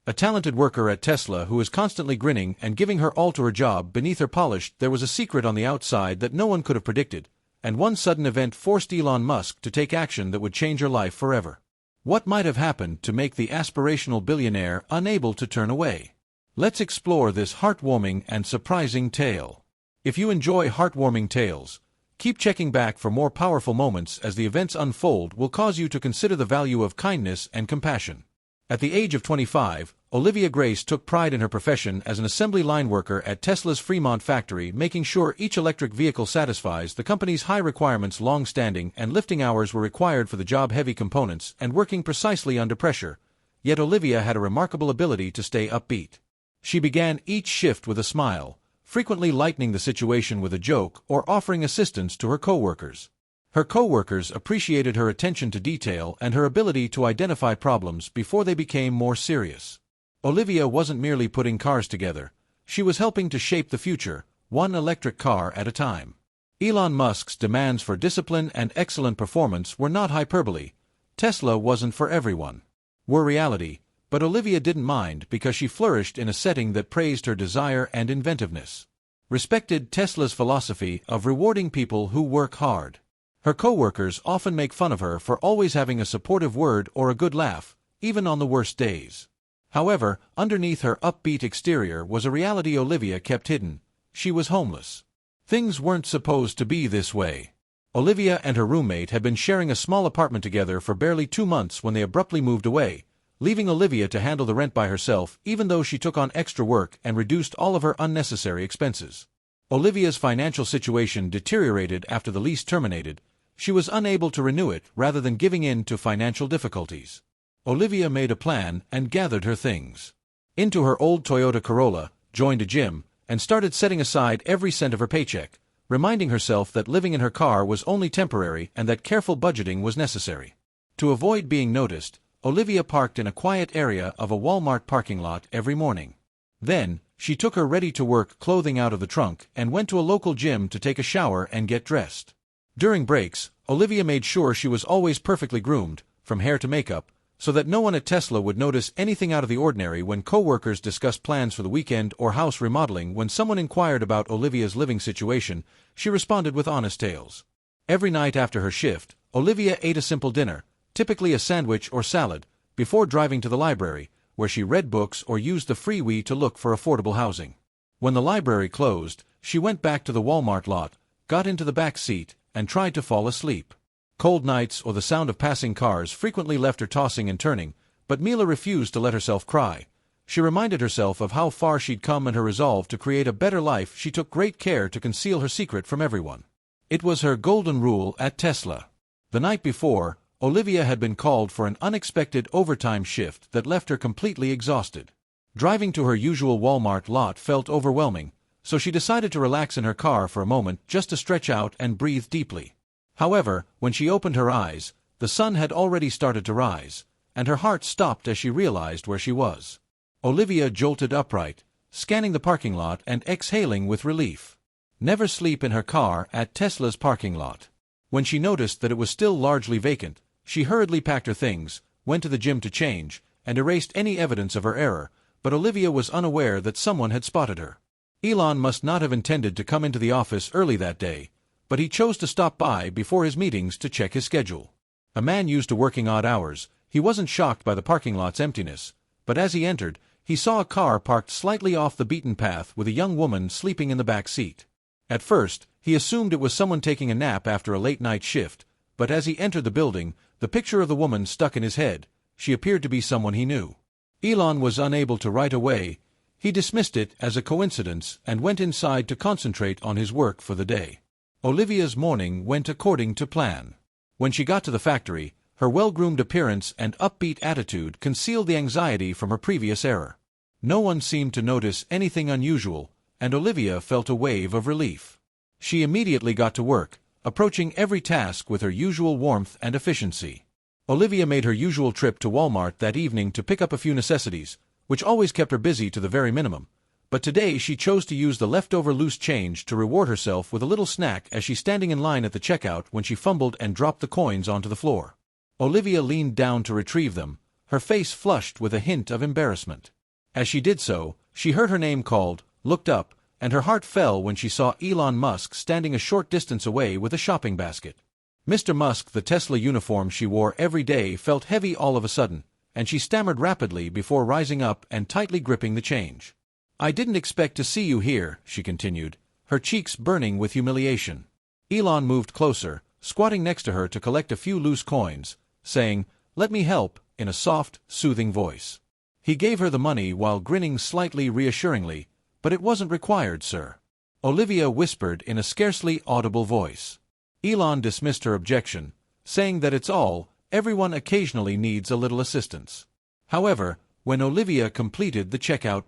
A talented worker at Tesla who was constantly grinning and giving her all to her job beneath her polish. There was a secret on the outside that no one could have predicted, and one sudden event forced Elon Musk to take action that would change her life forever. What might have happened to make the aspirational billionaire unable to turn away? Let's explore this heartwarming and surprising tale. If you enjoy heartwarming tales, keep checking back for more powerful moments as the events unfold will cause you to consider the value of kindness and compassion. At the age of 25, Olivia Grace took pride in her profession as an assembly line worker at Tesla's Fremont factory, making sure each electric vehicle satisfies the company's high requirements. Long-standing and lifting hours were required for the job-heavy components and working precisely under pressure, yet Olivia had a remarkable ability to stay upbeat. She began each shift with a smile, frequently lightening the situation with a joke or offering assistance to her co-workers. Her co-workers appreciated her attention to detail and her ability to identify problems before they became more serious. Olivia wasn't merely putting cars together, she was helping to shape the future, one electric car at a time. Elon Musk's demands for discipline and excellent performance were not hyperbole. Tesla wasn't for everyone. Were reality, but Olivia didn't mind because she flourished in a setting that praised her desire and inventiveness. Respected Tesla's philosophy of rewarding people who work hard. Her co-workers often make fun of her for always having a supportive word or a good laugh, even on the worst days. However, underneath her upbeat exterior was a reality Olivia kept hidden. She was homeless. Things weren't supposed to be this way. Olivia and her roommate had been sharing a small apartment together for barely 2 months when they abruptly moved away, leaving Olivia to handle the rent by herself, even though she took on extra work and reduced all of her unnecessary expenses. Olivia's financial situation deteriorated after the lease terminated. She was unable to renew it rather than giving in to financial difficulties. Olivia made a plan and gathered her things into her old Toyota Corolla, joined a gym, and started setting aside every cent of her paycheck, reminding herself that living in her car was only temporary and that careful budgeting was necessary. To avoid being noticed, Olivia parked in a quiet area of a Walmart parking lot every morning. Then, she took her ready-to-work clothing out of the trunk and went to a local gym to take a shower and get dressed. During breaks, Olivia made sure she was always perfectly groomed, from hair to makeup, so that no one at Tesla would notice anything out of the ordinary when co-workers discussed plans for the weekend or house remodeling. When someone inquired about Olivia's living situation, she responded with honest tales. Every night after her shift, Olivia ate a simple dinner, typically a sandwich or salad, before driving to the library, where she read books or used the freeway to look for affordable housing. When the library closed, she went back to the Walmart lot, got into the back seat, and tried to fall asleep. Cold nights or the sound of passing cars frequently left her tossing and turning, but Mila refused to let herself cry. She reminded herself of how far she'd come and her resolve to create a better life. She took great care to conceal her secret from everyone. It was her golden rule at Tesla. The night before, Olivia had been called for an unexpected overtime shift that left her completely exhausted. Driving to her usual Walmart lot felt overwhelming, so she decided to relax in her car for a moment just to stretch out and breathe deeply. However, when she opened her eyes, the sun had already started to rise, and her heart stopped as she realized where she was. Olivia jolted upright, scanning the parking lot and exhaling with relief. Never sleep in her car at Tesla's parking lot. When she noticed that it was still largely vacant, she hurriedly packed her things, went to the gym to change, and erased any evidence of her error, but Olivia was unaware that someone had spotted her. Elon must not have intended to come into the office early that day, but he chose to stop by before his meetings to check his schedule. A man used to working odd hours, he wasn't shocked by the parking lot's emptiness, but as he entered, he saw a car parked slightly off the beaten path with a young woman sleeping in the back seat. At first, he assumed it was someone taking a nap after a late-night shift, but as he entered the building, the picture of the woman stuck in his head. She appeared to be someone he knew. Elon was unable to right away. He dismissed it as a coincidence and went inside to concentrate on his work for the day. Olivia's morning went according to plan. When she got to the factory, her well-groomed appearance and upbeat attitude concealed the anxiety from her previous error. No one seemed to notice anything unusual, and Olivia felt a wave of relief. She immediately got to work, approaching every task with her usual warmth and efficiency. Olivia made her usual trip to Walmart that evening to pick up a few necessities, which always kept her busy to the very minimum. But today she chose to use the leftover loose change to reward herself with a little snack as she standing in line at the checkout when she fumbled and dropped the coins onto the floor. Olivia leaned down to retrieve them, her face flushed with a hint of embarrassment. As she did so, she heard her name called, looked up, and her heart fell when she saw Elon Musk standing a short distance away with a shopping basket. Mr. Musk, the Tesla uniform she wore every day, felt heavy all of a sudden, and she stammered rapidly before rising up and tightly gripping the change. "I didn't expect to see you here," she continued, her cheeks burning with humiliation. Elon moved closer, squatting next to her to collect a few loose coins, saying, "Let me help," in a soft, soothing voice. He gave her the money while grinning slightly reassuringly, "But it wasn't required, sir," Olivia whispered in a scarcely audible voice. Elon dismissed her objection, saying that everyone occasionally needs a little assistance. However, when Olivia completed the checkout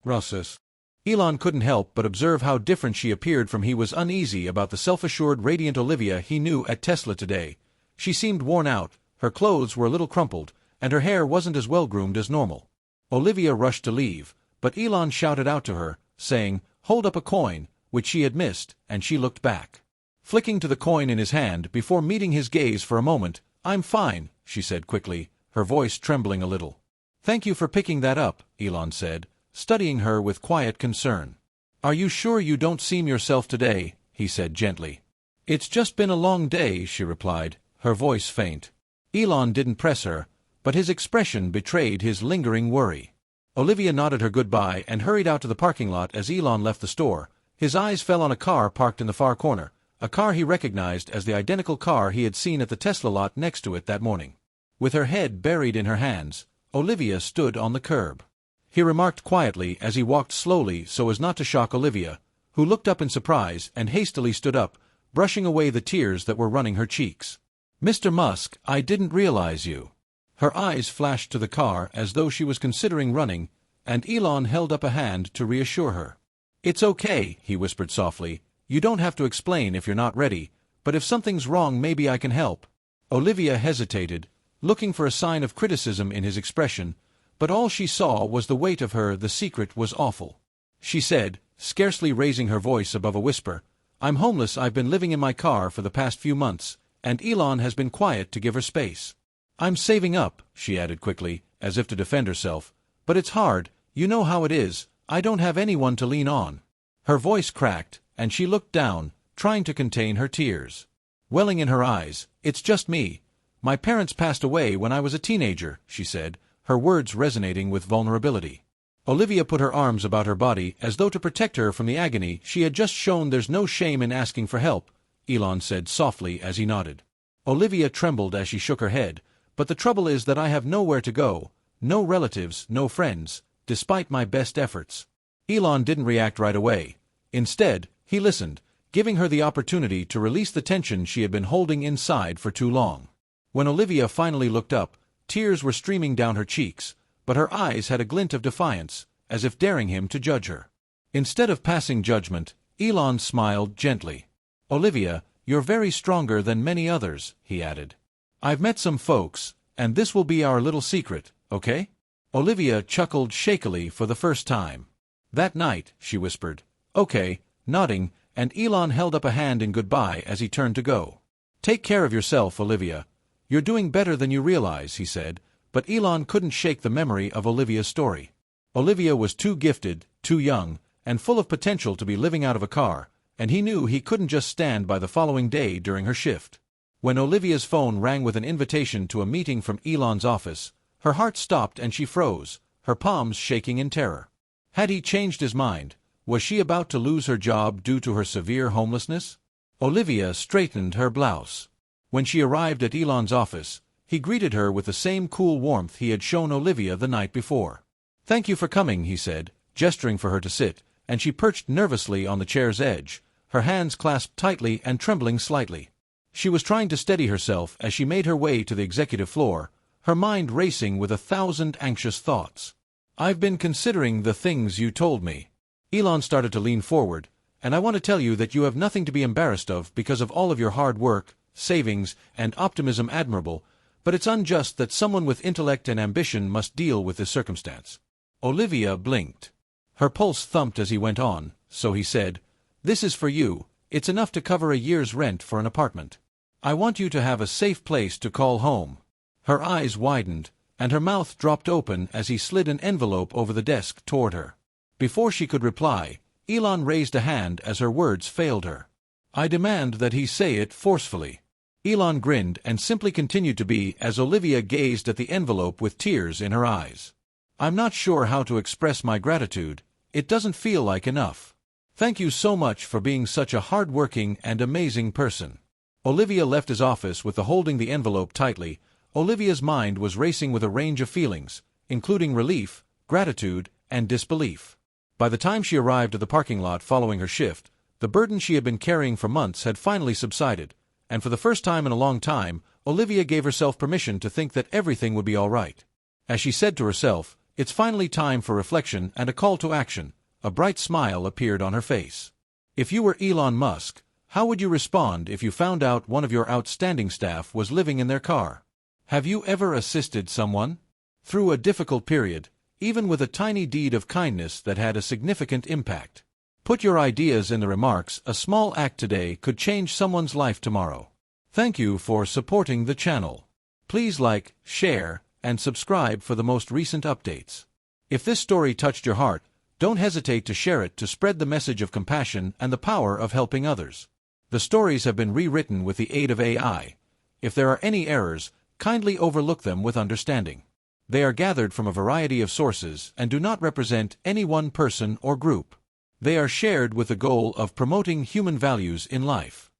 process, Elon couldn't help but observe how different she appeared from he was uneasy about the self-assured, radiant Olivia he knew at Tesla today. She seemed worn out, her clothes were a little crumpled, and her hair wasn't as well-groomed as normal. Olivia rushed to leave, but Elon shouted out to her, saying, "Hold up a coin," which she had missed, and she looked back. Flicking to the coin in his hand before meeting his gaze for a moment, "I'm fine," she said quickly, her voice trembling a little. "Thank you for picking that up," Elon said, studying her with quiet concern. "Are you sure you don't seem yourself today?" he said gently. "It's just been a long day," she replied, her voice faint. Elon didn't press her, but his expression betrayed his lingering worry. Olivia nodded her goodbye and hurried out to the parking lot. As Elon left the store, his eyes fell on a car parked in the far corner, a car he recognized as the identical car he had seen at the Tesla lot next to it that morning. With her head buried in her hands, Olivia stood on the curb. He remarked quietly as he walked slowly so as not to shock Olivia, who looked up in surprise and hastily stood up, brushing away the tears that were running her cheeks. "Mr. Musk, I didn't realize you." Her eyes flashed to the car as though she was considering running, and Elon held up a hand to reassure her. "It's okay," he whispered softly. "You don't have to explain if you're not ready, but if something's wrong maybe I can help." Olivia hesitated, looking for a sign of criticism in his expression, but all she saw was the weight of her. The secret was awful. She said, scarcely raising her voice above a whisper, "I'm homeless. I've been living in my car for the past few months, and Elon has been quiet to give her space. I'm saving up," she added quickly, as if to defend herself, "but it's hard, you know how it is, I don't have anyone to lean on." Her voice cracked, and she looked down, trying to contain her tears. Welling in her eyes, "It's just me. My parents passed away when I was a teenager," she said, her words resonating with vulnerability. Olivia put her arms about her body as though to protect her from the agony she had just shown. "There's no shame in asking for help," Elon said softly as he nodded. Olivia trembled as she shook her head, "But the trouble is that I have nowhere to go, no relatives, no friends, despite my best efforts." Elon didn't react right away. Instead, he listened, giving her the opportunity to release the tension she had been holding inside for too long. When Olivia finally looked up, tears were streaming down her cheeks, but her eyes had a glint of defiance, as if daring him to judge her. Instead of passing judgment, Elon smiled gently. "Olivia, you're very stronger than many others," he added. "I've met some folks, and this will be our little secret, okay?" Olivia chuckled shakily for the first time. "That night," she whispered. "Okay," nodding, and Elon held up a hand in goodbye as he turned to go. "Take care of yourself, Olivia. You're doing better than you realize," he said, but Elon couldn't shake the memory of Olivia's story. Olivia was too gifted, too young, and full of potential to be living out of a car, and he knew he couldn't just stand by the following day during her shift. When Olivia's phone rang with an invitation to a meeting from Elon's office, her heart stopped and she froze, her palms shaking in terror. Had he changed his mind? Was she about to lose her job due to her severe homelessness? Olivia straightened her blouse. When she arrived at Elon's office, he greeted her with the same cool warmth he had shown Olivia the night before. "Thank you for coming," he said, gesturing for her to sit, and she perched nervously on the chair's edge, her hands clasped tightly and trembling slightly. She was trying to steady herself as she made her way to the executive floor, her mind racing with 1,000 anxious thoughts. "I've been considering the things you told me." Elon started to lean forward, "and I want to tell you that you have nothing to be embarrassed of because of all of your hard work, savings, and optimism. Admirable, but it's unjust that someone with intellect and ambition must deal with this circumstance." Olivia blinked. Her pulse thumped as he went on, so he said, "This is for you. It's enough to cover a year's rent for an apartment. I want you to have a safe place to call home." Her eyes widened, and her mouth dropped open as he slid an envelope over the desk toward her. Before she could reply, Elon raised a hand as her words failed her. "I demand that he say it forcefully." Elon grinned and simply continued to be as Olivia gazed at the envelope with tears in her eyes. "I'm not sure how to express my gratitude. It doesn't feel like enough. Thank you so much for being such a hardworking and amazing person." Olivia left his office with holding the envelope tightly. Olivia's mind was racing with a range of feelings, including relief, gratitude, and disbelief. By the time she arrived at the parking lot following her shift, the burden she had been carrying for months had finally subsided, and for the first time in a long time, Olivia gave herself permission to think that everything would be all right. As she said to herself, "It's finally time for reflection and a call to action," a bright smile appeared on her face. If you were Elon Musk, how would you respond if you found out one of your outstanding staff was living in their car? Have you ever assisted someone through a difficult period, even with a tiny deed of kindness that had a significant impact? Put your ideas in the remarks. A small act today could change someone's life tomorrow. Thank you for supporting the channel. Please like, share, and subscribe for the most recent updates. If this story touched your heart, don't hesitate to share it to spread the message of compassion and the power of helping others. The stories have been rewritten with the aid of AI. If there are any errors, kindly overlook them with understanding. They are gathered from a variety of sources and do not represent any one person or group. They are shared with the goal of promoting human values in life.